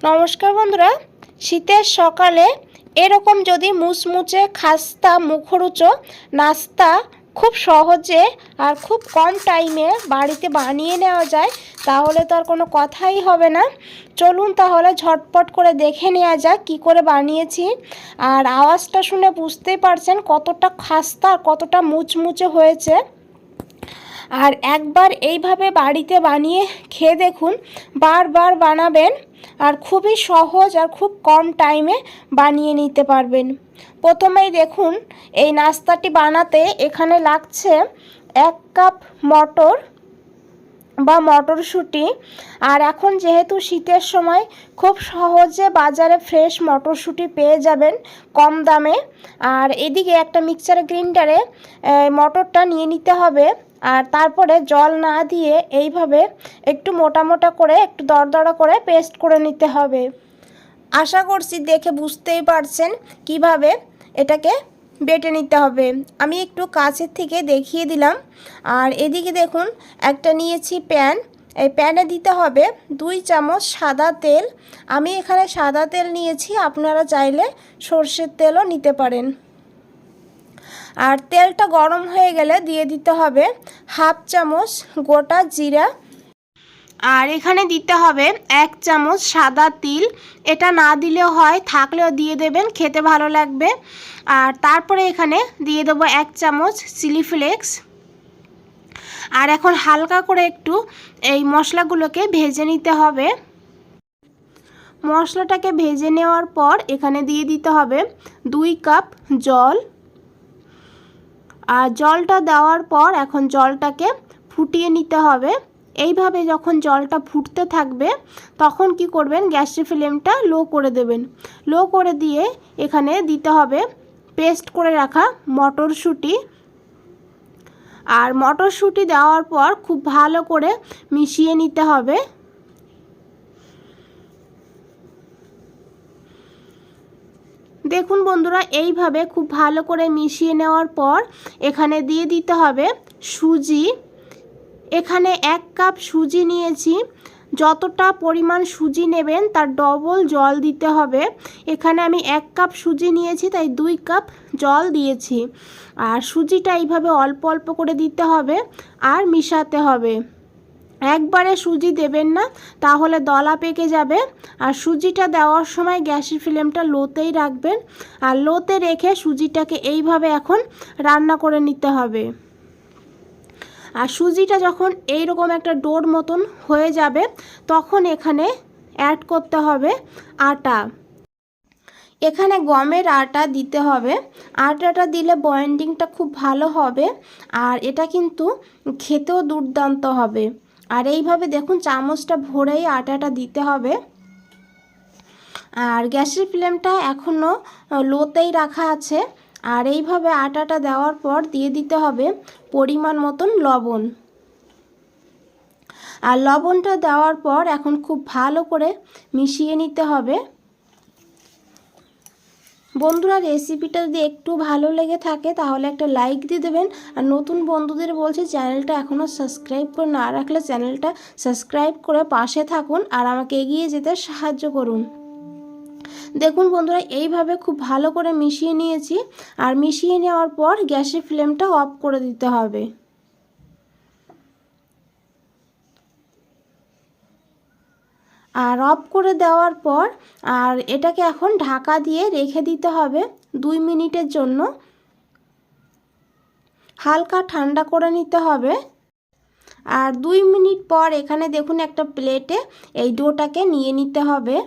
নমস্কার বন্ধুরা, শীতের সকালে এরকম যদি মুচমুচে খাস্তা মুখরোচক নাস্তা খুব সহজে আর খুব কম টাইমে বাড়িতে বানিয়ে নেওয়া যায় তাহলে তো আর কোনো কথাই হবে না। চলুন তাহলে ঝটপট করে দেখে নেওয়া যাক কী করে বানিয়েছি। আর আওয়াজটা শুনে বুঝতেই পারছেন কতটা খাস্তা আর কতটা মুচমুচে হয়েছে। আর একবার এইভাবে বাড়িতে বানিয়ে খেয়ে দেখুন, বারবার বানাবেন আর খুবই সহজ আর খুব কম টাইমে বানিয়ে নিতে পারবেন। প্রথমেই দেখুন এই নাস্তাটি বানাতে এখানে লাগছে 1 কাপ মটর বা মটরশুঁটি। আর এখন যেহেতু শীতের সময় খুব সহজে বাজারে ফ্রেশ মটরশুঁটি পেয়ে যাবেন কম দামে। আর এদিকে একটা মিক্সচার গ্রাইন্ডারে মটরটা নিয়ে নিতে হবে। আর তারপরে জল না দিয়ে এইভাবে একটু মোটা মোটা করে একটু দরদরা করে পেস্ট করে নিতে হবে। আশা করছি দেখে বুঝতেই পারছেন কিভাবে এটাকে বেটে নিতে হবে। আমি একটু কাছের থেকে দেখিয়ে দিলাম। আর এদিকে দেখুন একটা নিয়েছি প্যান, এই প্যানে দিতে হবে 2 চামচ সাদা তেল। আমি এখানে সাদা তেল নিয়েছি, আপনারা চাইলে সর্ষের তেলও নিতে পারেন। আর তেলটা গরম হয়ে গেলে দিয়ে দিতে হবে 1/2 চামচ গোটা জিরা। আর এখানে দিতে হবে 1 চামচ সাদা তিল। এটা না দিলেও হয়, থাকলেও দিয়ে দেবেন, খেতে ভালো লাগবে। আর তারপরে এখানে দিয়ে দেবো 1 চামচ চিলি ফ্লেক্স। আর এখন হালকা করে একটু এই মশলাগুলোকে ভেজে নিতে হবে। মশলাটাকে ভেজে নেওয়ার পর এখানে দিয়ে দিতে হবে 2 কাপ জল। আর জলটা দেওয়ার পর এখন জলটাকে ফুটিয়ে নিতে হবে। এইভাবে যখন জলটা ফুটতে থাকবে তখন কি করবেন, গ্যাসের ফ্লেমটা লো করে দেবেন। লো করে দিয়ে এখানে দিতে হবে পেস্ট করে রাখা মটরশুঁটি। আর মটরশুঁটি দেওয়ার পর খুব ভালো করে মিশিয়ে নিতে হবে। দেখুন বন্ধুরা, এইভাবে খুব ভালো করে মিশিয়ে নেওয়ার পর এখানে দিয়ে দিতে হবে সুজি। এখানে 1 কাপ সুজি নিয়েছি। যতটা পরিমাণ সুজি নেবেন তার ডবল জল দিতে হবে। এখানে আমি 1 কাপ সুজি নিয়েছি তাই 2 কাপ জল দিয়েছি। আর সুজিটা এইভাবে অল্প অল্প করে দিতে হবে আর মিশাতে হবে। একবারে সুজি দেবেন না, তাহলে দলা পেকে যাবে। আর সুজিটা দেওয়ার সময় গ্যাসের ফ্লেমটা লোতেই রাখবেন। আর লোতে রেখে সুজিটাকে এইভাবে এখন রান্না করে নিতে হবে। আর সুজিটা যখন এইরকম একটা ডোর মতন হয়ে যাবে তখন এখানে অ্যাড করতে হবে আটা। এখানে গমের আটা দিতে হবে। আটাটা দিলে বয়েন্ডিংটা খুব ভালো হবে আর এটা কিন্তু খেতেও দুর্দান্ত হবে। আর এইভাবে দেখুন চামচটা ভরেই আটাটা দিতে হবে। আর গ্যাসের ফ্লেমটা এখনও লোতেই রাখা আছে। আর এইভাবে আটাটা দেওয়ার পর দিয়ে দিতে হবে পরিমাণ মতন লবণ। আর লবণটা দেওয়ার পর এখন খুব ভালো করে মিশিয়ে নিতে হবে। বন্ধুরা, রেসিপিটা যদি একটু ভালো লেগে থাকে তাহলে একটা লাইক দিয়ে দেবেন। আর নতুন বন্ধুদের বলছি চ্যানেলটা এখনও সাবস্ক্রাইব করে না রাখলে চ্যানেলটা সাবস্ক্রাইব করে পাশে থাকুন আর আমাকে এগিয়ে যেতে সাহায্য করুন। দেখুন বন্ধুরা, এইভাবে খুব ভালো করে মিশিয়ে নিয়েছি। আর মিশিয়ে নেওয়ার পর গ্যাসের ফ্লেমটা অফ করে দিতে হবে। আর অফ করে দেওয়ার পর আর এটাকে এখন ঢাকা দিয়ে রেখে দিতে হবে 2 মিনিটের জন্য। হালকা ঠান্ডা করে নিতে হবে। আর 2 মিনিট পর এখানে দেখুন একটা প্লেটে এই ডোটাকে নিয়ে নিতে হবে।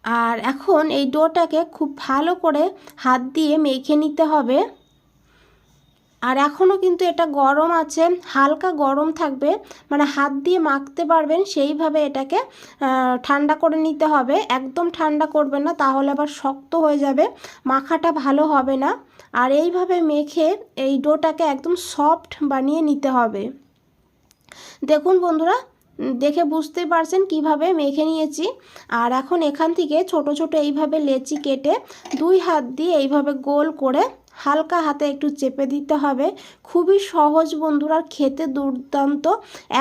আর এখন এই ডোটাকে খুব ভালো করে হাত দিয়ে মেখে নিতে হবে। আর এখনও কিন্তু এটা গরম আছে, হালকা গরম থাকবে, মানে হাত দিয়ে মাখতে পারবেন সেইভাবে এটাকে ঠান্ডা করে নিতে হবে। একদম ঠান্ডা করবেন না, তাহলে আবার শক্ত হয়ে যাবে, মাখাটা ভালো হবে না। আর এইভাবে মেখে এই ডোটাকে একদম সফট বানিয়ে নিতে হবে। দেখুন বন্ধুরা, দেখে বুঝতেই পারছেন কিভাবে মেখে নিয়েছি। আর এখন এখান থেকে ছোট ছোট এইভাবে লেচি কেটে 2 হাত দিয়ে এইভাবে গোল করে হালকা হাতে একটু চেপে দিতে হবে। খুবই সহজ বন্ধুরা, খেতে দুর্দান্ত।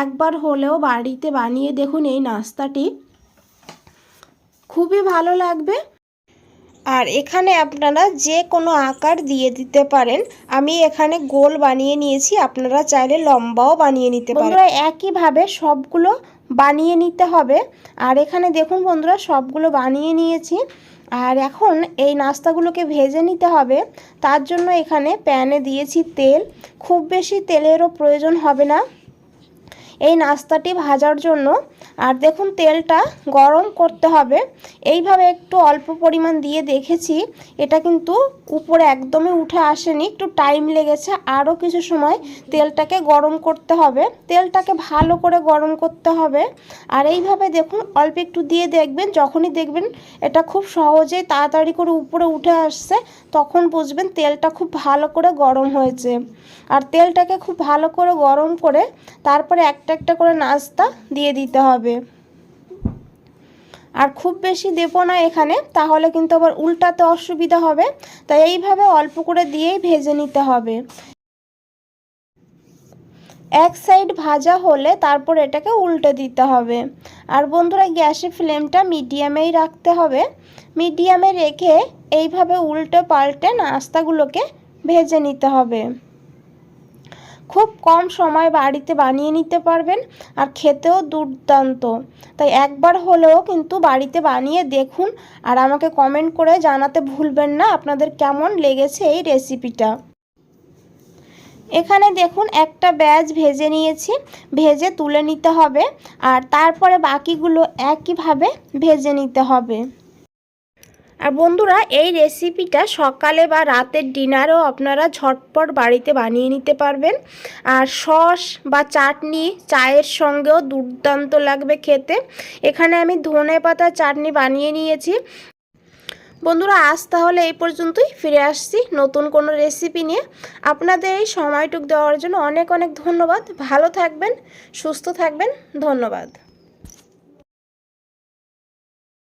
একবার হলেও বাড়িতে বানিয়ে দেখুন এই নাস্তাটি। খুবই ভালো লাগবে। আর এখানে আপনারা যে কোনো আকার দিয়ে দিতে পারেন। আমি এখানে গোল বানিয়ে নিয়েছি, আপনারা চাইলে লম্বাও বানিয়ে নিতে পারেন। বন্ধুরা একইভাবে সবগুলো বানিয়ে নিতে হবে। আর এখানে দেখুন বন্ধুরা সবগুলো বানিয়ে নিয়েছি। আর এখন এই নাস্তাগুলোকে ভেজে নিতে হবে। তার জন্য এখানে প্যানে দিয়েছি তেল। খুব বেশি তেলেরও প্রয়োজন হবে না এই নাস্তাটি ভাজার জন্য। আর দেখুন তেলটা গরম করতে হবে। এইভাবে একটু অল্প পরিমাণ দিয়ে দেখেছি, এটা কিন্তু উপরে একদমই উঠে আসেনি, একটু টাইম লেগেছে। আরও কিছু সময় তেলটাকে গরম করতে হবে, তেলটাকে ভালো করে গরম করতে হবে। আর এইভাবে দেখুন অল্প একটু দিয়ে দেখবেন, যখনই দেখবেন এটা খুব সহজেই তাড়াতাড়ি করে উপরে উঠে আসছে, তখন বুঝবেন তেলটা খুব ভালো করে গরম হয়েছে। আর তেলটাকে খুব ভালো করে গরম করে তারপরে একটা একটা করে নাস্তা দিয়ে দিতে হবে। আর খুব বেশি দেব না এখানে, তাহলে কিন্তু আবার উল্টাতে অসুবিধা হবে। তাই এইভাবে অল্প করে দিয়েই ভেজে নিতে হবে। এক সাইড ভাজা হলে তারপর এটাকে উল্টে দিতে হবে। আর বন্ধুরা গ্যাসের ফ্লেমটা মিডিয়ামেই রাখতে হবে। মিডিয়ামে রেখে এইভাবে উল্টে পাল্টে নাস্তাগুলোকে ভেজে নিতে হবে। খুব কম সময় বাড়িতে বানিয়ে নিতে পারবেন আর খেতেও দুর্দান্ত। তাই একবার হলেও কিন্তু বাড়িতে বানিয়ে দেখুন আর আমাকে কমেন্ট করে জানাতে ভুলবেন না আপনাদের কেমন লেগেছে এই রেসিপিটা। এখানে দেখুন একটা ব্যাচ ভেজে নিয়েছি, ভেজে তুলে নিতে হবে। আর তারপরে বাকিগুলো একইভাবে ভেজে নিতে হবে। আর বন্ধুরা এই রেসিপিটা সকালে বা রাতের ডিনারেও আপনারা ঝটপট বাড়িতে বানিয়ে নিতে পারবেন। আর সস বা চাটনি চায়ের সঙ্গেও দুর্দান্ত লাগবে খেতে। এখানে আমি ধনেপাতা চাটনি বানিয়ে নিয়েছি। বন্ধুরা আজ তাহলে এই পর্যন্তই, ফিরে আসছি নতুন কোনো রেসিপি নিয়ে। আপনাদের এই সময়টুকু দেওয়ার জন্য অনেক অনেক ধন্যবাদ। ভালো থাকবেন, সুস্থ থাকবেন, ধন্যবাদ।